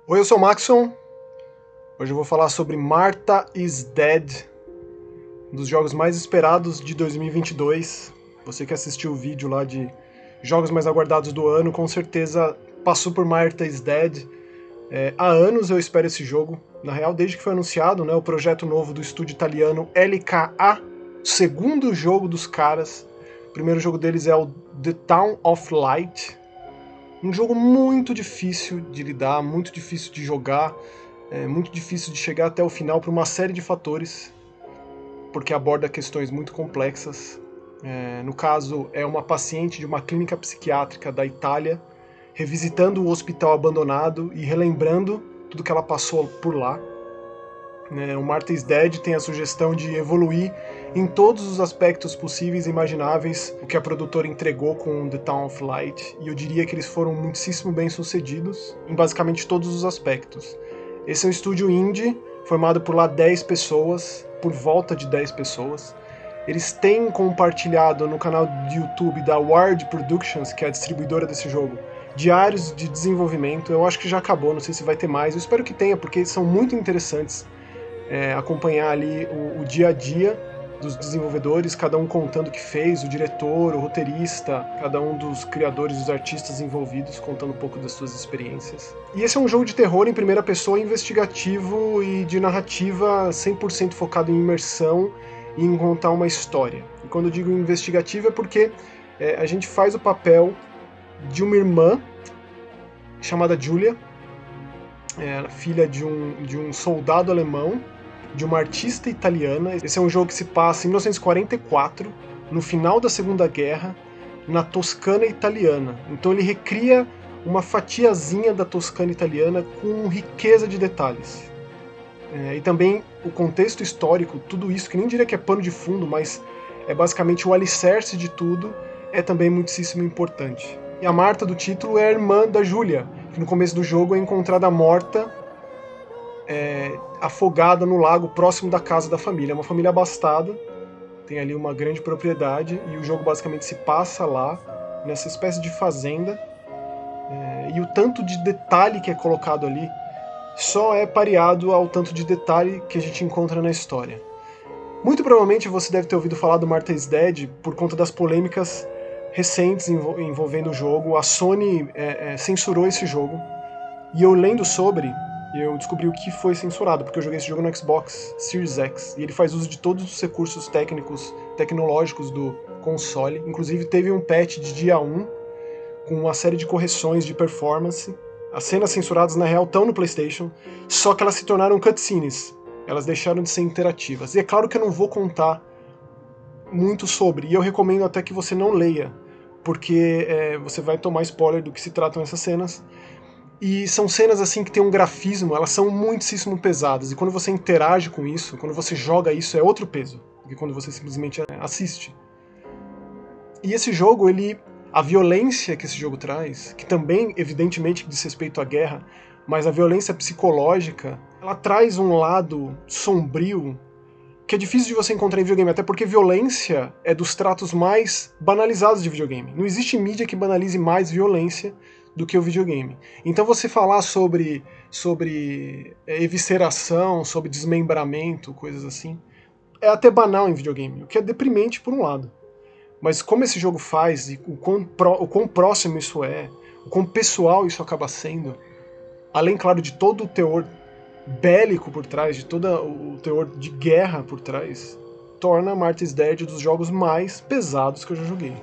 Oi, eu sou o Maxon. Hoje eu vou falar sobre Martha is Dead, um dos jogos mais esperados de 2022. Você que assistiu o vídeo lá de jogos mais aguardados do ano, com certeza passou por Martha is Dead. Há anos eu espero esse jogo. Na real, desde que foi anunciado, né, o projeto novo do estúdio italiano LKA, o segundo jogo dos caras. O primeiro jogo deles é o The Town of Light. Um jogo muito difícil de lidar, muito difícil de jogar, muito difícil de chegar até o final por uma série de fatores, porque aborda questões muito complexas. No caso, é uma paciente de uma clínica psiquiátrica da Itália, revisitando o hospital abandonado e relembrando tudo que ela passou por lá. O Martha is Dead tem a sugestão de evoluir em todos os aspectos possíveis e imagináveis o que a produtora entregou com The Town of Light, e eu diria que eles foram muitíssimo bem sucedidos em basicamente todos os aspectos. Esse é um estúdio indie, formado por lá 10 pessoas, por volta de 10 pessoas. Eles têm compartilhado no canal de YouTube da Ward Productions, que é a distribuidora desse jogo, diários de desenvolvimento. Eu acho que já acabou, não sei se vai ter mais, eu espero que tenha, porque são muito interessantes. Acompanhar ali o dia a dia dos desenvolvedores, cada um contando o que fez, o diretor, o roteirista, cada um dos criadores, dos artistas envolvidos, contando um pouco das suas experiências. E esse é um jogo de terror em primeira pessoa, investigativo e de narrativa 100% focado em imersão e em contar uma história. E quando eu digo investigativo é porque a gente faz o papel de uma irmã chamada Julia, filha de um soldado alemão, de uma artista italiana. Esse é um jogo que se passa em 1944, no final da Segunda Guerra, na Toscana italiana. Então ele recria uma fatiazinha da Toscana italiana com riqueza de detalhes. E também o contexto histórico, tudo isso, que nem diria que é pano de fundo, mas é basicamente o alicerce de tudo, é também muitíssimo importante. E a Marta do título é a irmã da Julia, que no começo do jogo é encontrada morta, afogada no lago próximo da casa da família. É uma família abastada, tem ali uma grande propriedade, e o jogo basicamente se passa lá, nessa espécie de fazenda, e o tanto de detalhe que é colocado ali só é pareado ao tanto de detalhe que a gente encontra na história. Muito provavelmente você deve ter ouvido falar do Martha is Dead por conta das polêmicas recentes envolvendo o jogo. A Sony censurou esse jogo, e eu lendo sobre, eu descobri o que foi censurado, porque eu joguei esse jogo no Xbox Series X, e ele faz uso de todos os recursos tecnológicos do console. Inclusive teve um patch de dia 1, com uma série de correções de performance. As cenas censuradas na real estão no PlayStation, só que elas se tornaram cutscenes, elas deixaram de ser interativas. E é claro que eu não vou contar muito sobre, e eu recomendo até que você não leia, porque você vai tomar spoiler do que se tratam essas cenas. E são cenas assim que tem um grafismo, elas são muitíssimo pesadas, e quando você interage com isso, quando você joga isso, é outro peso do que quando você simplesmente assiste. E esse jogo, a violência que esse jogo traz, que também evidentemente diz respeito à guerra, mas a violência psicológica, ela traz um lado sombrio que é difícil de você encontrar em videogame, até porque violência é dos tratos mais banalizados de videogame. Não existe mídia que banalize mais violência do que o videogame. Então você falar sobre evisceração, sobre desmembramento, coisas assim, é até banal em videogame, o que é deprimente por um lado. Mas como esse jogo faz, e o quão próximo isso é, o quão pessoal isso acaba sendo, além, claro, de todo o teor bélico por trás, de todo o teor de guerra por trás, torna Martha is Dead um dos jogos mais pesados que eu já joguei.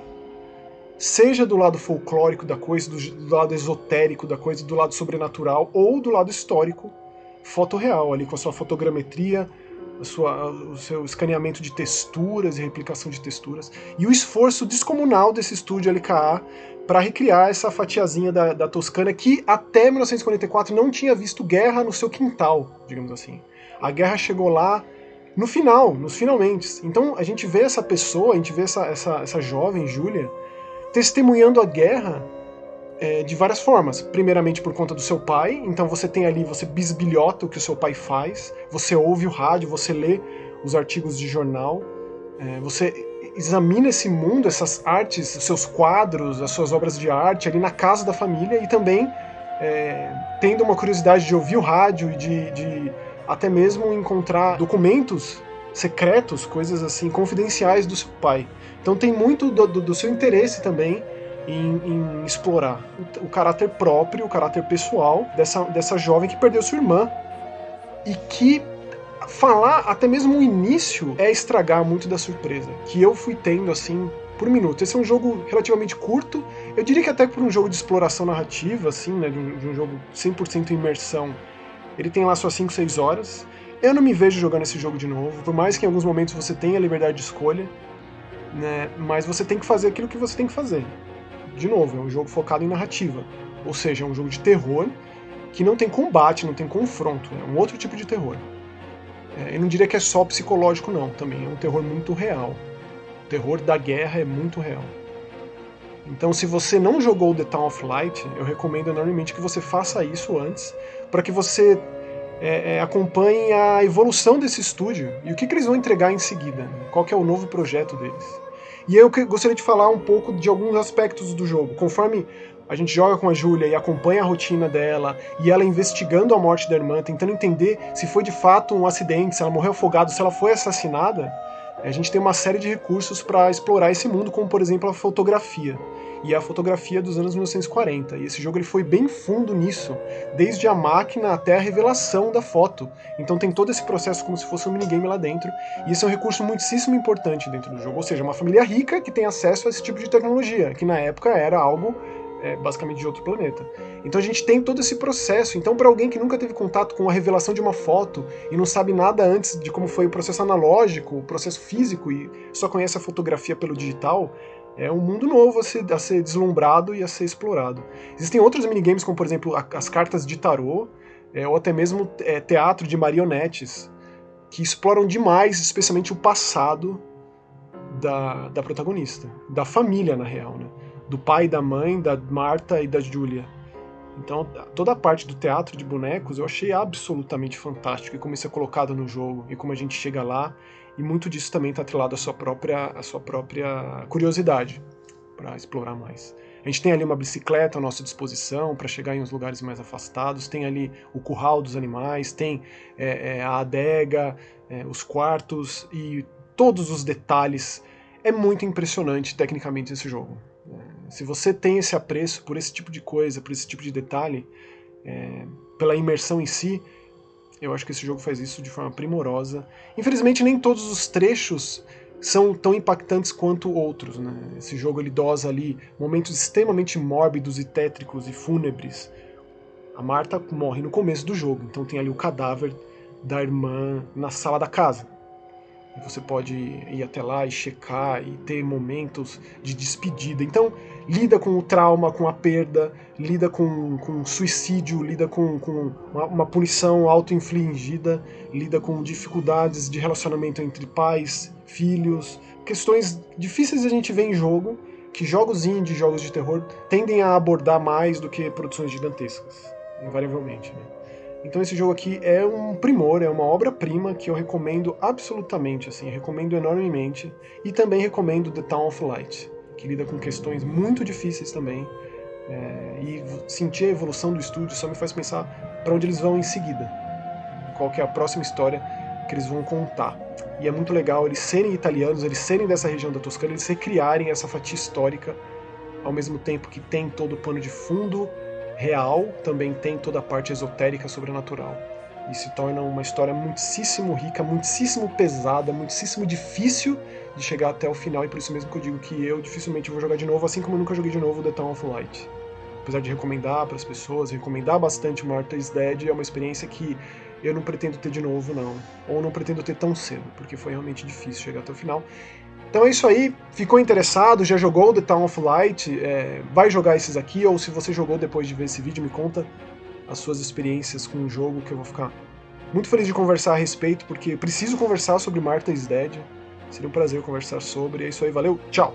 Seja do lado folclórico da coisa, do lado esotérico da coisa, do lado sobrenatural, ou do lado histórico, fotorreal, ali com a sua fotogrametria, o seu escaneamento de texturas e replicação de texturas, e o esforço descomunal desse estúdio LKA para recriar essa fatiazinha da Toscana, que até 1944 não tinha visto guerra no seu quintal, digamos assim. A guerra chegou lá no final, nos finalmente. Então a gente vê essa pessoa, a gente vê essa jovem, Julia, testemunhando a guerra de várias formas. Primeiramente por conta do seu pai, então você tem ali, você bisbilhota o que o seu pai faz, você ouve o rádio, você lê os artigos de jornal, você examina esse mundo, essas artes, os seus quadros, as suas obras de arte ali na casa da família, e também tendo uma curiosidade de ouvir o rádio e de até mesmo encontrar documentos secretos, coisas assim, confidenciais do seu pai. Então tem muito do seu interesse também em explorar o caráter próprio, o caráter pessoal dessa jovem que perdeu sua irmã e que falar até mesmo o início é estragar muito da surpresa que eu fui tendo assim por minuto. Esse é um jogo relativamente curto, eu diria que até por um jogo de exploração narrativa, assim, né, de um jogo 100% imersão, ele tem lá suas 5, 6 horas. Eu não me vejo jogando esse jogo de novo, por mais que em alguns momentos você tenha a liberdade de escolha, né, mas você tem que fazer aquilo que você tem que fazer. De novo, é um jogo focado em narrativa, ou seja, é um jogo de terror que não tem combate, não tem confronto, é um outro tipo de terror. Eu não diria que é só psicológico não, também é um terror muito real. O terror da guerra é muito real. Então, se você não jogou The Town of Light, eu recomendo enormemente que você faça isso antes, para que você acompanhe a evolução desse estúdio e o que eles vão entregar em seguida, qual que é o novo projeto deles. E eu gostaria de falar um pouco de alguns aspectos do jogo. Conforme a gente joga com a Julia e acompanha a rotina dela, e ela investigando a morte da irmã, tentando entender se foi de fato um acidente, se ela morreu afogada, se ela foi assassinada, a gente tem uma série de recursos para explorar esse mundo, como por exemplo a fotografia. E a fotografia dos anos 1940. E esse jogo ele foi bem fundo nisso, desde a máquina até a revelação da foto. Então tem todo esse processo como se fosse um minigame lá dentro. E isso é um recurso muitíssimo importante dentro do jogo. Ou seja, uma família rica que tem acesso a esse tipo de tecnologia, que na época era algo basicamente de outro planeta. Então a gente tem todo esse processo. Então para alguém que nunca teve contato com a revelação de uma foto e não sabe nada antes de como foi o processo analógico, o processo físico e só conhece a fotografia pelo digital, é um mundo novo a ser deslumbrado e a ser explorado. Existem outros minigames, como por exemplo as cartas de tarô, ou até mesmo teatro de marionetes, que exploram demais, especialmente o passado da protagonista, da família na real, né? Do pai, da mãe, da Marta e da Julia. Então toda a parte do teatro de bonecos eu achei absolutamente fantástico, e como isso é colocado no jogo, e como a gente chega lá, e muito disso também está atrelado à sua própria curiosidade para explorar mais. A gente tem ali uma bicicleta à nossa disposição para chegar em uns lugares mais afastados, tem ali o curral dos animais, tem a adega, os quartos e todos os detalhes. É muito impressionante tecnicamente esse jogo. Se você tem esse apreço por esse tipo de coisa, por esse tipo de detalhe, pela imersão em si, eu acho que esse jogo faz isso de forma primorosa. Infelizmente, nem todos os trechos são tão impactantes quanto outros, né? Esse jogo ele dosa ali momentos extremamente mórbidos e tétricos e fúnebres. A Marta morre no começo do jogo, então tem ali o cadáver da irmã na sala da casa. E você pode ir até lá e checar e ter momentos de despedida. Então, lida com o trauma, com a perda, lida com suicídio, lida com uma punição auto-infligida, lida com dificuldades de relacionamento entre pais, filhos, questões difíceis a gente ver em jogo, que jogos indie, jogos de terror, tendem a abordar mais do que produções gigantescas, invariavelmente, né? Então esse jogo aqui é um primor, é uma obra-prima que eu recomendo absolutamente, assim, recomendo enormemente. E também recomendo The Town of Light, que lida com questões muito difíceis também. E sentir a evolução do estúdio só me faz pensar para onde eles vão em seguida. Qual que é a próxima história que eles vão contar. E é muito legal eles serem italianos, eles serem dessa região da Toscana, eles recriarem essa fatia histórica, ao mesmo tempo que tem todo o pano de fundo real, também tem toda a parte esotérica sobrenatural. E se torna uma história muitíssimo rica, muitíssimo pesada, muitíssimo difícil de chegar até o final, e por isso mesmo que eu digo que eu dificilmente vou jogar de novo, assim como eu nunca joguei de novo The Town of Light. Apesar de recomendar para as pessoas, recomendar bastante Martha is Dead, é uma experiência que eu não pretendo ter de novo, não. Ou não pretendo ter tão cedo, porque foi realmente difícil chegar até o final. Então é isso aí, ficou interessado, já jogou The Town of Light, vai jogar esses aqui, ou se você jogou depois de ver esse vídeo, me conta as suas experiências com o jogo, que eu vou ficar muito feliz de conversar a respeito, porque preciso conversar sobre Martha is Dead, seria um prazer conversar sobre, é isso aí, valeu, tchau!